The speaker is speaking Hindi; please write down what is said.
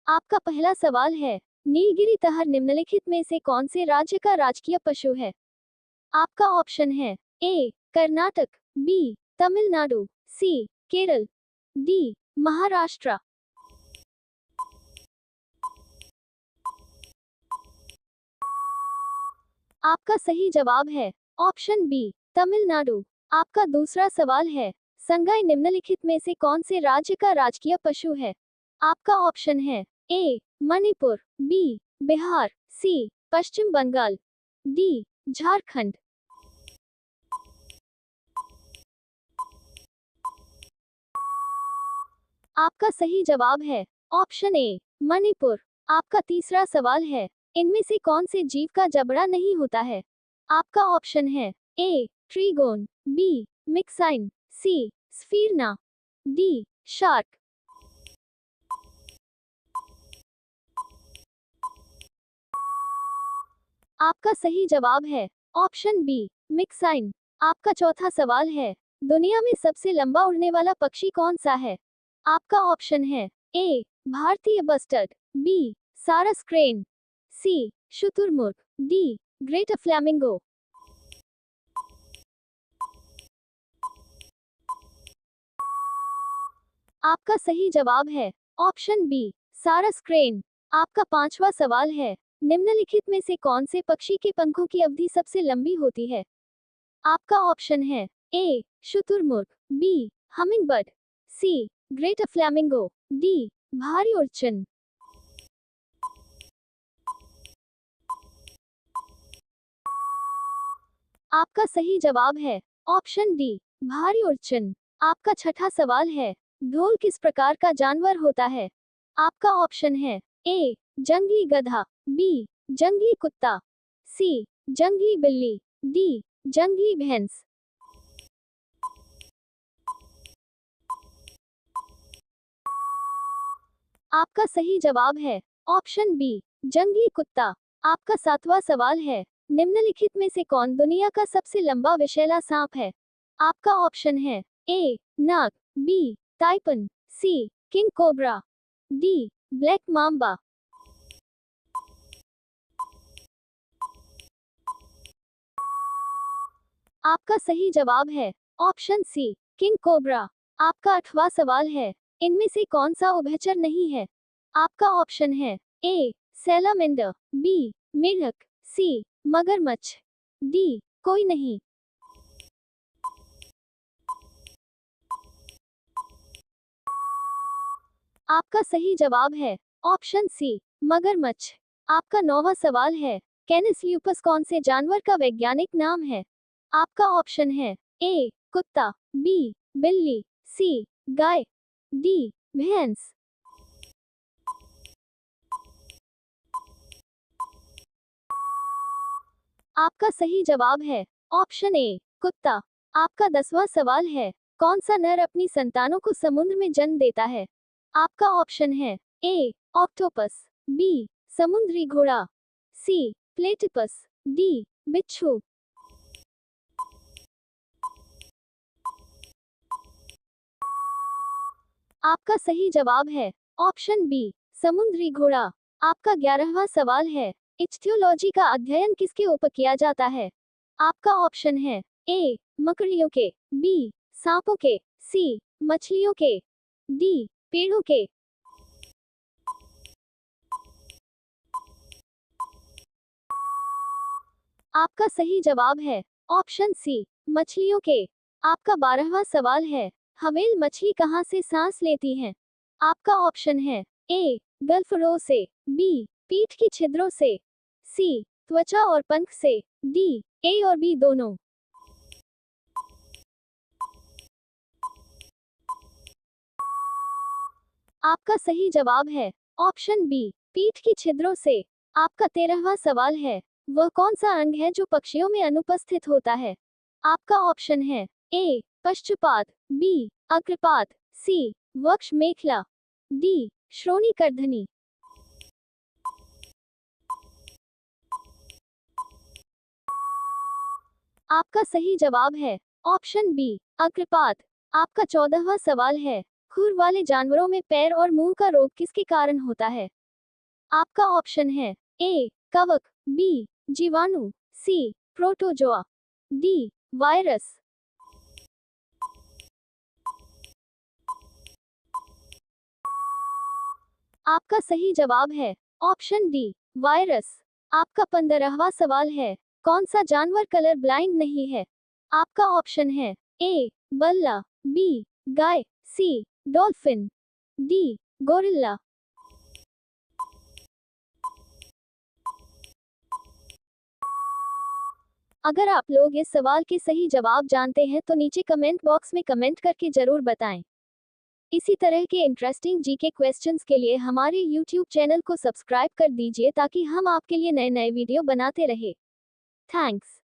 आपका पहला सवाल है, नीलगिरी तहर निम्नलिखित में से कौन से राज्य का राजकीय पशु है? आपका ऑप्शन है ए कर्नाटक, बी तमिलनाडु, सी केरल, डी महाराष्ट्र। आपका सही जवाब है ऑप्शन बी तमिलनाडु। आपका दूसरा सवाल है, संगाई निम्नलिखित में से कौन से राज्य का राजकीय पशु है? आपका ऑप्शन है ए मणिपुर, बी बिहार, सी पश्चिम बंगाल, डी झारखंड। आपका सही जवाब है ऑप्शन ए मणिपुर। आपका तीसरा सवाल है, इनमें से कौन से जीव का जबड़ा नहीं होता है? आपका ऑप्शन है ए ट्रीगोन, बी मिक्साइन, सी स्फीरना, डी शार्क। आपका सही जवाब है ऑप्शन बी मिक्साइन। आपका चौथा सवाल है, दुनिया में सबसे लंबा उड़ने वाला पक्षी कौन सा है? आपका ऑप्शन है ए भारतीय बस्टर्ड, बी सारस क्रेन, सी शुतुरमुर्ग, डी ग्रेट फ्लैमिंगो। आपका सही जवाब है ऑप्शन बी सारस क्रेन। आपका पांचवा सवाल है, निम्नलिखित में से कौन से पक्षी के पंखों की अवधि सबसे लंबी होती है? आपका ऑप्शन है ए शुतुरमुर्ग, बी हमिंगबर्ड, सी ग्रेट फ्लैमिंगो, डी भारी उड़चन। आपका सही जवाब है ऑप्शन डी भारी उड़चन। आपका छठा सवाल है, ढोल किस प्रकार का जानवर होता है? आपका ऑप्शन है ए जंगली गधा, बी जंगली कुत्ता, सी जंगली बिल्ली, डी जंगली भैंस। आपका सही जवाब है ऑप्शन बी जंगली कुत्ता। आपका सातवां सवाल है, निम्नलिखित में से कौन दुनिया का सबसे लंबा विषैला सांप है? आपका ऑप्शन है ए नाग, B taipan, C king cobra, D black mamba. आपका सही जवाब है ऑप्शन सी किंग कोबरा। आपका आठवां सवाल है, इनमें से कौन सा उभयचर नहीं है? आपका ऑप्शन है ए सैलामेंडर, बी मेढक, सी मगरमच्छ, डी कोई नहीं। आपका सही जवाब है ऑप्शन सी मगरमच्छ। आपका नौवां सवाल है, कैनिस ल्यूपस कौन से जानवर का वैज्ञानिक नाम है? आपका ऑप्शन है ए कुत्ता, बी बिल्ली, सी गाय, डी भैंस। आपका सही जवाब है ऑप्शन ए कुत्ता। आपका 10वां सवाल है, कौन सा नर अपनी संतानों को समुद्र में जन्म देता है? आपका ऑप्शन है ए ऑक्टोपस, बी समुद्री घोड़ा, सी प्लेटिपस, डी बिच्छू। आपका सही जवाब है ऑप्शन बी समुद्री घोड़ा। आपका 11वां सवाल है, इच्थियोलॉजी का अध्ययन किसके ऊपर किया जाता है? आपका ऑप्शन है ए मकड़ियों के, बी सांपों के, सी मछलियों के, डी पेड़ों के। आपका सही जवाब है ऑप्शन सी मछलियों के। आपका 12वां सवाल है, हवेल मछली कहाँ से सांस लेती हैं? आपका ऑप्शन है ए गल्फरो से, बी पीठ की छिद्रों से, सी त्वचा और पंख से, डी ए और बी दोनों। आपका सही जवाब है ऑप्शन बी पीठ की छिद्रों से। आपका 13वां सवाल है, वह कौन सा अंग है जो पक्षियों में अनुपस्थित होता है? आपका ऑप्शन है ए पश्चपाद, बी अग्रपाद, सी वक्ष मेखला, डी श्रोणीकर्धनी। आपका सही जवाब है ऑप्शन बी अग्रपाद। आपका 14वां सवाल है, खुर वाले जानवरों में पैर और मुंह का रोग किसके कारण होता है? आपका ऑप्शन है ए कवक, बी जीवाणु, सी प्रोटोजोआ, डी वायरस। आपका सही जवाब है ऑप्शन डी वायरस। आपका 15वां सवाल है, कौन सा जानवर कलर ब्लाइंड नहीं है? आपका ऑप्शन है ए बल्ला, बी गाय, सी डॉल्फिन, डी गोरिल्ला। अगर आप लोग इस सवाल के सही जवाब जानते हैं तो नीचे कमेंट बॉक्स में कमेंट करके जरूर बताएं। इसी तरह के इंटरेस्टिंग जीके क्वेश्चंस के लिए हमारे YouTube चैनल को सब्सक्राइब कर दीजिए ताकि हम आपके लिए नए नए वीडियो बनाते रहे। थैंक्स।